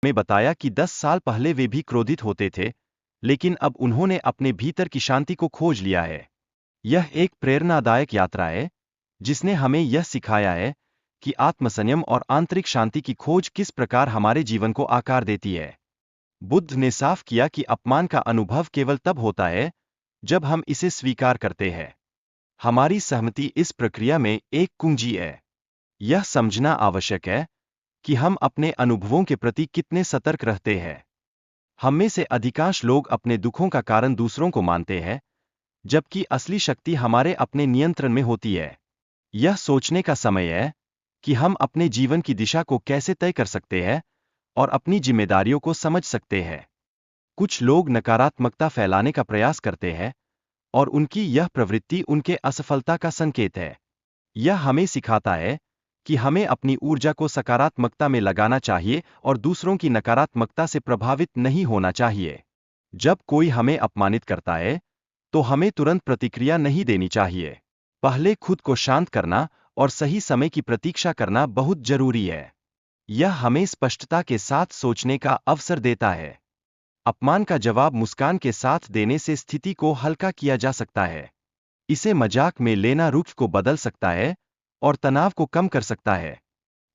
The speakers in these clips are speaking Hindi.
में बताया कि 10 साल पहले वे भी क्रोधित होते थे, लेकिन अब उन्होंने अपने भीतर की शांति को खोज लिया है। यह एक प्रेरणादायक यात्रा है, जिसने हमें यह सिखाया है कि आत्मसंयम और आंतरिक शांति की खोज किस प्रकार हमारे जीवन को आकार देती है। बुद्ध ने साफ किया कि अपमान का अनुभव केवल तब होता है जब हम इसे स्वीकार करते हैं। हमारी सहमति इस प्रक्रिया में एक कुंजी है। यह समझना आवश्यक है कि हम अपने अनुभवों के प्रति कितने सतर्क रहते हैं। हम में से अधिकांश लोग अपने दुखों का कारण दूसरों को मानते हैं, जबकि असली शक्ति हमारे अपने नियंत्रण में होती है। यह सोचने का समय है कि हम अपने जीवन की दिशा को कैसे तय कर सकते हैं और अपनी जिम्मेदारियों को समझ सकते हैं। कुछ लोग नकारात्मकता फैलाने का प्रयास करते हैं, और उनकी यह प्रवृत्ति उनके असफलता का संकेत है। यह हमें सिखाता है कि हमें अपनी ऊर्जा को सकारात्मकता में लगाना चाहिए और दूसरों की नकारात्मकता से प्रभावित नहीं होना चाहिए। जब कोई हमें अपमानित करता है, तो हमें तुरंत प्रतिक्रिया नहीं देनी चाहिए। पहले खुद को शांत करना और सही समय की प्रतीक्षा करना बहुत जरूरी है। यह हमें स्पष्टता के साथ सोचने का अवसर देता है। अपमान का जवाब मुस्कान के साथ देने से स्थिति को हल्का किया जा सकता है। इसे मजाक में लेना रुख को बदल सकता है और तनाव को कम कर सकता है।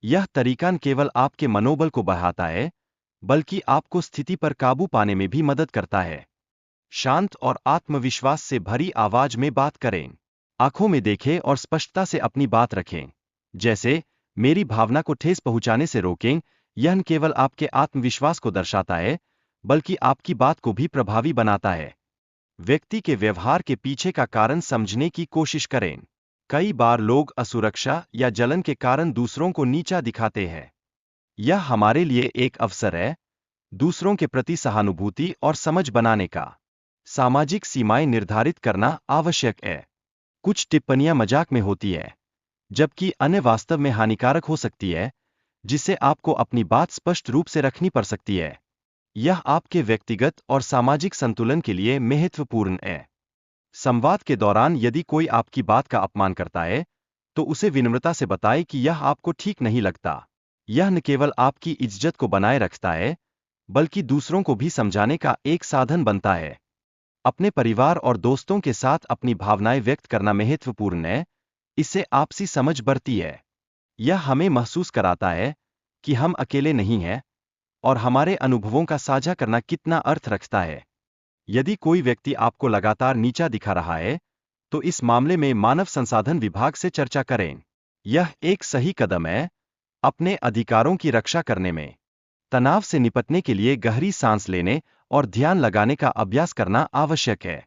यह तरीका न केवल आपके मनोबल को बढ़ाता है, बल्कि आपको स्थिति पर काबू पाने में भी मदद करता है। शांत और आत्मविश्वास से भरी आवाज में बात करें। आंखों में देखें और स्पष्टता से अपनी बात रखें। जैसे, मेरी भावना को ठेस पहुंचाने से रोकें। यह न केवल आपके आत्मविश्वास को दर्शाता है, बल्कि आपकी बात को भी प्रभावी बनाता है। व्यक्ति के व्यवहार के पीछे का कारण समझने की कोशिश करें। कई बार लोग असुरक्षा या जलन के कारण दूसरों को नीचा दिखाते हैं। यह हमारे लिए एक अवसर है दूसरों के प्रति सहानुभूति और समझ बनाने का। सामाजिक सीमाएं निर्धारित करना आवश्यक है। कुछ टिप्पणियां मजाक में होती है, जबकि अन्य वास्तव में हानिकारक हो सकती है, जिससे आपको अपनी बात स्पष्ट रूप से रखनी पड़ सकती है। यह आपके व्यक्तिगत और सामाजिक संतुलन के लिए महत्वपूर्ण है। संवाद के दौरान यदि कोई आपकी बात का अपमान करता है, तो उसे विनम्रता से बताएं कि यह आपको ठीक नहीं लगता। यह न केवल आपकी इज्जत को बनाए रखता है, बल्कि दूसरों को भी समझाने का एक साधन बनता है। अपने परिवार और दोस्तों के साथ अपनी भावनाएं व्यक्त करना महत्वपूर्ण है। इससे आपसी समझ बढ़ती है। यह हमें महसूस कराता है कि हम अकेले नहीं हैं और हमारे अनुभवों का साझा करना कितना अर्थ रखता है। यदि कोई व्यक्ति आपको लगातार नीचा दिखा रहा है, तो इस मामले में मानव संसाधन विभाग से चर्चा करें। यह एक सही कदम है अपने अधिकारों की रक्षा करने में। तनाव से निपटने के लिए गहरी सांस लेने और ध्यान लगाने का अभ्यास करना आवश्यक है।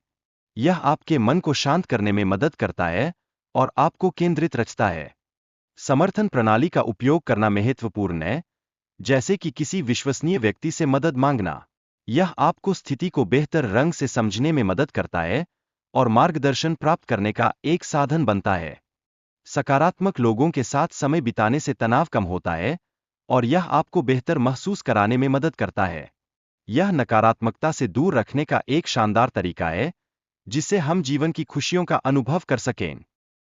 यह आपके मन को शांत करने में मदद करता है और आपको केंद्रित रखता है। समर्थन प्रणाली का उपयोग करना महत्वपूर्ण है, जैसे कि किसी विश्वसनीय व्यक्ति से मदद मांगना। यह आपको स्थिति को बेहतर रंग से समझने में मदद करता है और मार्गदर्शन प्राप्त करने का एक साधन बनता है। सकारात्मक लोगों के साथ समय बिताने से तनाव कम होता है और यह आपको बेहतर महसूस कराने में मदद करता है। यह नकारात्मकता से दूर रखने का एक शानदार तरीका है, जिससे हम जीवन की खुशियों का अनुभव कर सकें।